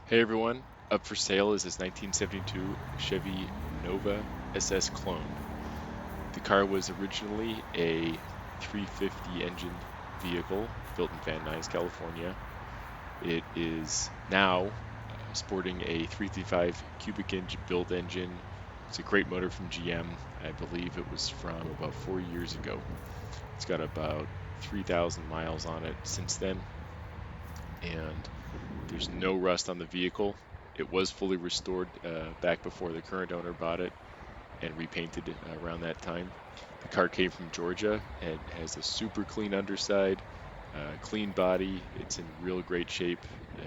Hey everyone, up for sale is this 1972 Chevy Nova SS Clone. The car was originally a 350 engined vehicle built in Van Nuys, California. It is now sporting a 335 cubic inch built engine. It's a great motor from GM. I believe it was from about 4 years ago. It's got about 3,000 miles on it since then, and there's no rust on the vehicle. It was fully restored back before the current owner bought it and repainted around that time. The car came from Georgia and has a super clean underside, clean body. It's in real great shape.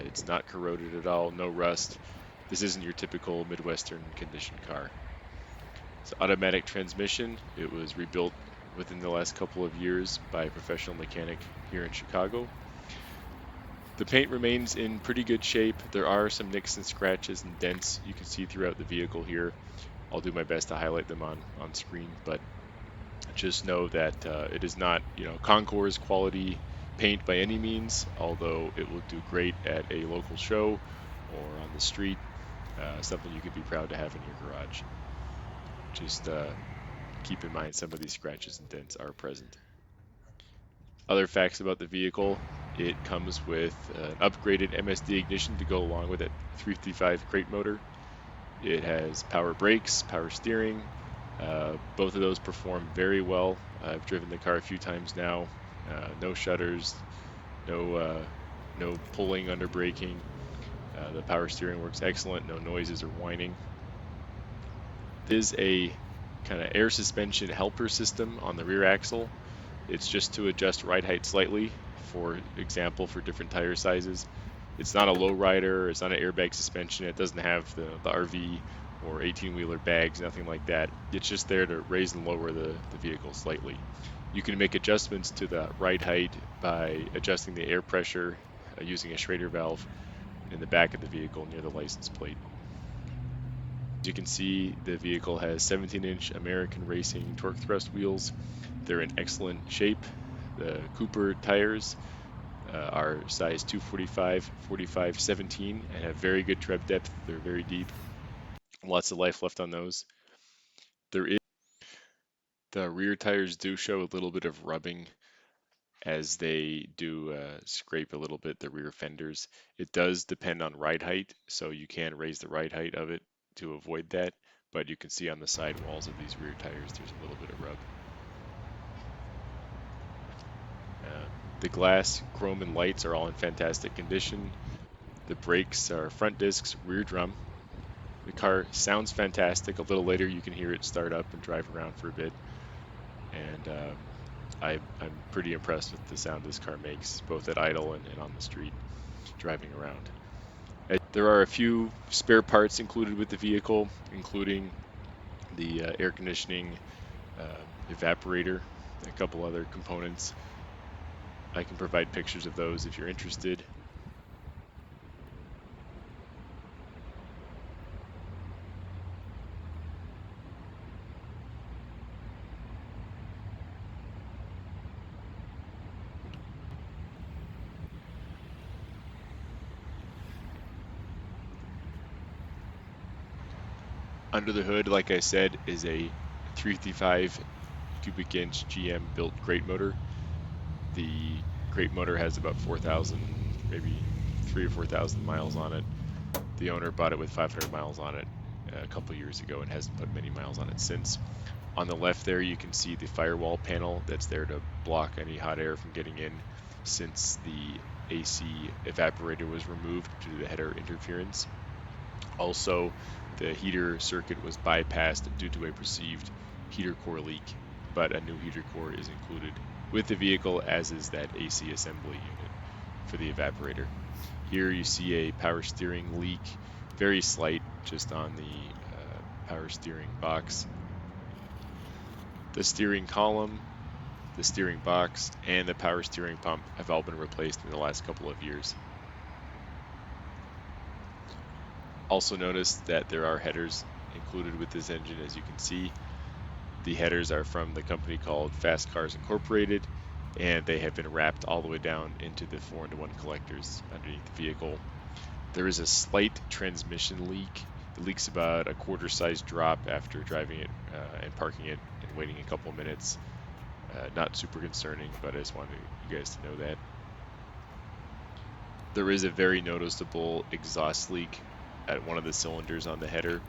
It's not corroded at all, no rust. This isn't your typical Midwestern condition car. It's automatic transmission. It was rebuilt within the last couple of years by a professional mechanic here in Chicago. The paint remains in pretty good shape. There are some nicks and scratches and dents you can see throughout the vehicle here. I'll do my best to highlight them on screen, but just know that it is not, Concours quality paint by any means, although it will do great at a local show or on the street, something you could be proud to have in your garage. Just keep in mind some of these scratches and dents are present. Other facts about the vehicle: it comes with an upgraded MSD ignition to go along with it, 355 crate motor. It has power brakes, power steering. Both of those perform very well. I've driven the car a few times now. No shudders, no pulling under braking. The power steering works excellent. No noises or whining. There's a kind of air suspension helper system on the rear axle. It's just to adjust ride height slightly, for example, for different tire sizes. It's not a low rider, it's not an airbag suspension, it doesn't have the RV or 18-wheeler bags, nothing like that. It's just there to raise and lower the vehicle slightly. You can make adjustments to the ride height by adjusting the air pressure using a Schrader valve in the back of the vehicle near the license plate. As you can see, the vehicle has 17-inch American Racing torque thrust wheels. They're in excellent shape. The Cooper tires are size 245, 45, 17 and have very good tread depth. They're very deep. Lots of life left on those. There is The rear tires do show a little bit of rubbing as they do scrape a little bit the rear fenders. It does depend on ride height, so you can raise the ride height of it to avoid that, but you can see on the side walls of these rear tires there's a little bit of rub. The glass, chrome, and lights are all in fantastic condition. The brakes are front discs, rear drum. The car sounds fantastic. A little later you can hear it start up and drive around for a bit. And I'm pretty impressed with the sound this car makes, both at idle and on the street, driving around. There are a few spare parts included with the vehicle, including the air conditioning evaporator, a couple other components. I can provide pictures of those if you're interested. Under the hood, like I said, is a 355 cubic inch GM built crate motor. The crate motor has about 4,000, maybe 3 or 4,000 miles on it. The owner bought it with 500 miles on it a couple years ago and hasn't put many miles on it since. On the left there, you can see the firewall panel that's there to block any hot air from getting in, since the AC evaporator was removed due to the header interference. Also, the heater circuit was bypassed due to a perceived heater core leak, but a new heater core is included with the vehicle, as is that AC assembly unit for the evaporator. Here you see a power steering leak, very slight, just on the power steering box. The steering column, the steering box, and the power steering pump have all been replaced in the last couple of years. Also notice that there are headers included with this engine, as you can see. The headers are from the company called Fast Cars Incorporated, and they have been wrapped all the way down into the 4-into-1 collectors underneath the vehicle. There is a slight transmission leak. It leaks about a quarter size drop after driving it and parking it and waiting a couple minutes. Not super concerning, but I just wanted you guys to know that. There is a very noticeable exhaust leak at one of the cylinders on the header.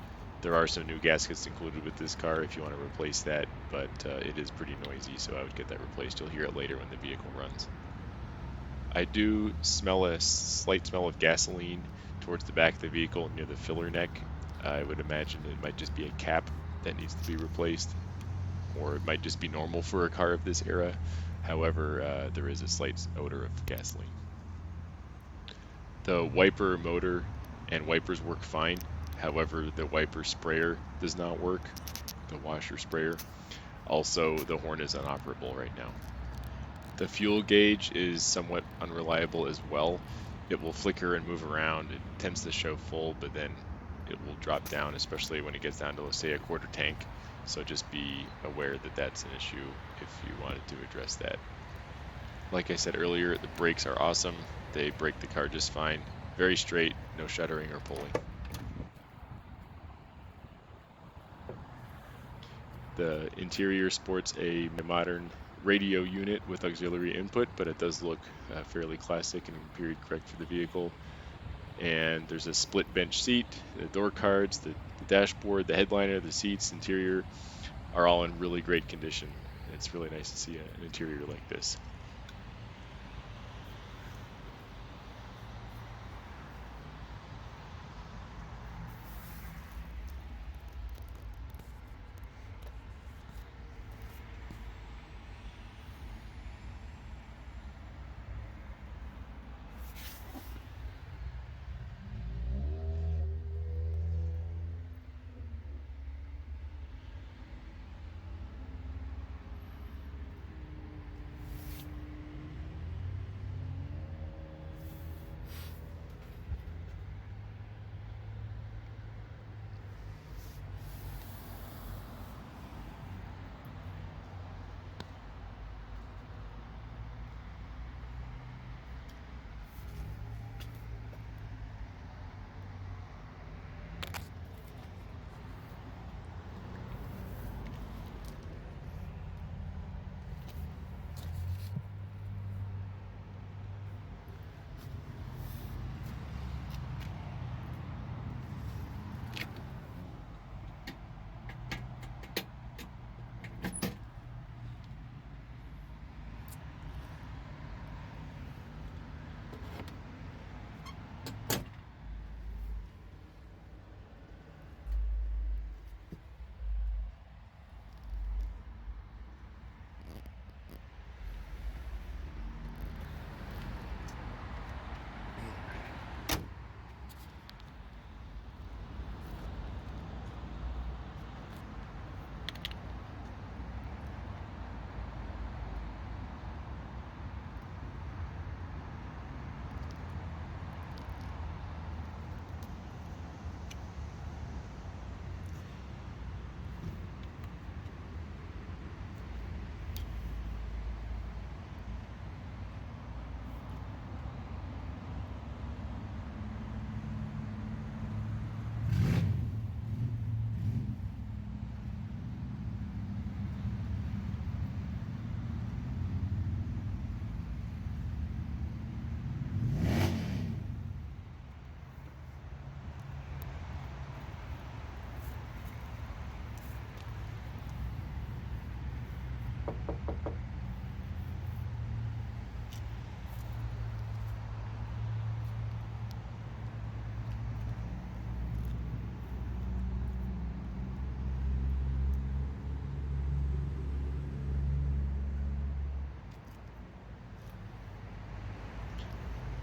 There are some new gaskets included with this car if you want to replace that, but it is pretty noisy, so I would get that replaced. You'll hear it later when the vehicle runs. I do smell a slight smell of gasoline towards the back of the vehicle near the filler neck. I would imagine it might just be a cap that needs to be replaced, or it might just be normal for a car of this era. However, there is a slight odor of gasoline. The wiper motor and wipers work fine. However, the wiper sprayer does not work, the washer sprayer. Also, the horn is inoperable right now. The fuel gauge is somewhat unreliable as well. It will flicker and move around. It tends to show full, but then it will drop down, especially when it gets down to, let's say, a quarter tank. So just be aware that that's an issue if you wanted to address that. Like I said earlier, the brakes are awesome. They brake the car just fine. Very straight, no shuddering or pulling. The interior sports a modern radio unit with auxiliary input, but it does look fairly classic and period correct for the vehicle. And there's a split bench seat, the door cards, the dashboard, the headliner, the seats, interior are all in really great condition. It's really nice to see an interior like this.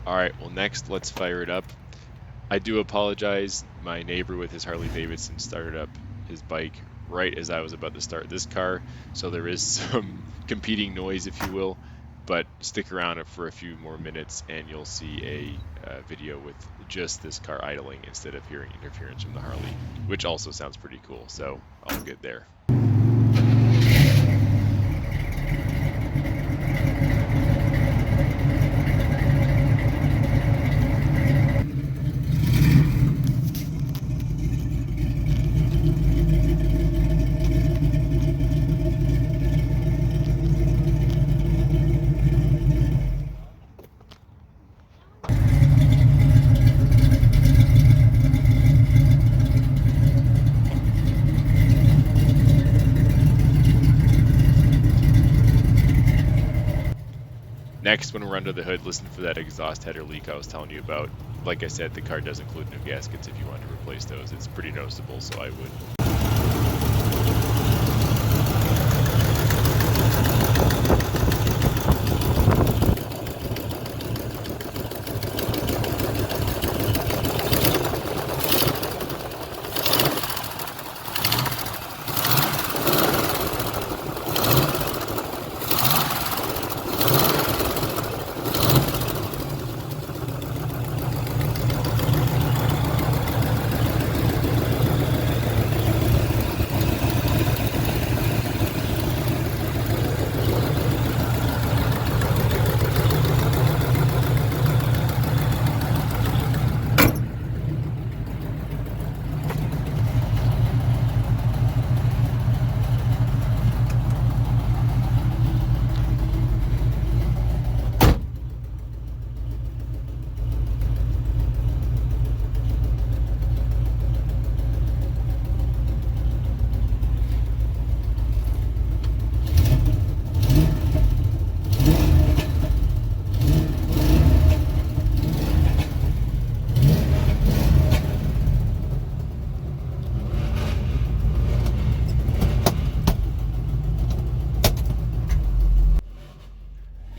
All right, well, next, let's fire it up. I do apologize. My neighbor with his Harley Davidson started up his bike right as I was about to start this car, so there is some competing noise, if you will, but stick around for a few more minutes and you'll see a video with just this car idling instead of hearing interference from the Harley, which also sounds pretty cool, so all good there. Next, when we're under the hood, listen for that exhaust header leak I was telling you about. Like I said, the car does include new gaskets if you want to replace those. It's pretty noticeable, so I would.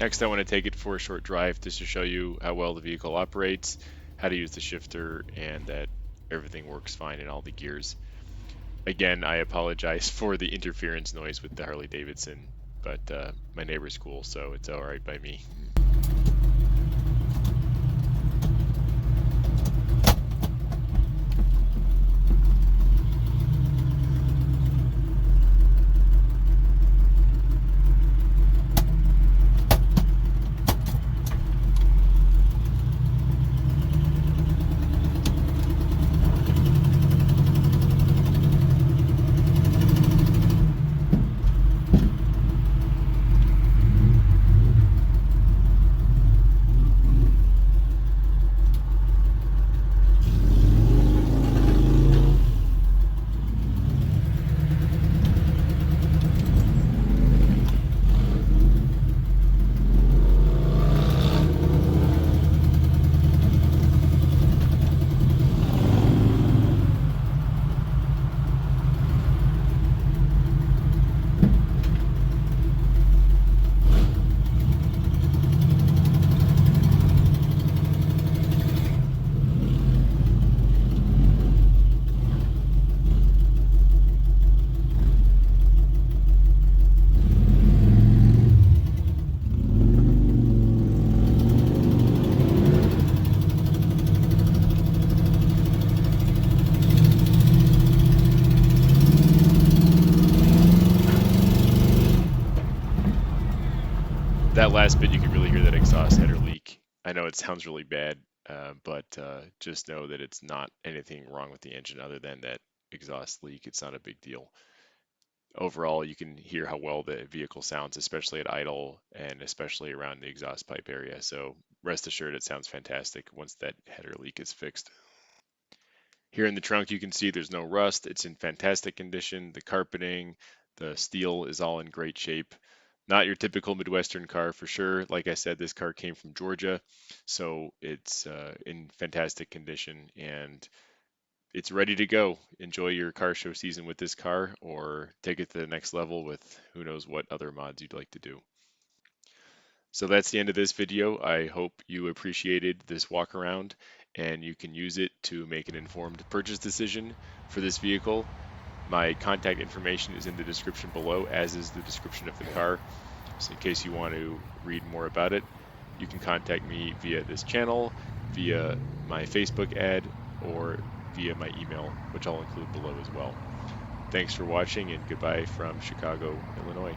Next, I want to take it for a short drive just to show you how well the vehicle operates, how to use the shifter, and that everything works fine in all the gears. Again, I apologize for the interference noise with the Harley Davidson, but my neighbor's cool, so it's all right by me. That last bit, you can really hear that exhaust header leak. I know it sounds really bad, but just know that it's not anything wrong with the engine other than that exhaust leak. It's not a big deal. Overall, you can hear how well the vehicle sounds, especially at idle and especially around the exhaust pipe area. So rest assured, it sounds fantastic once that header leak is fixed. Here in the trunk, you can see there's no rust. It's in fantastic condition. The carpeting, the steel is all in great shape. Not your typical Midwestern car for sure. Like I said, this car came from Georgia, so it's in fantastic condition and it's ready to go. Enjoy your car show season with this car or take it to the next level with who knows what other mods you'd like to do. So that's the end of this video. I hope you appreciated this walk around and you can use it to make an informed purchase decision for this vehicle. My contact information is in the description below, as is the description of the car. So in case you want to read more about it, you can contact me via this channel, via my Facebook ad, or via my email, which I'll include below as well. Thanks for watching and goodbye from Chicago, Illinois.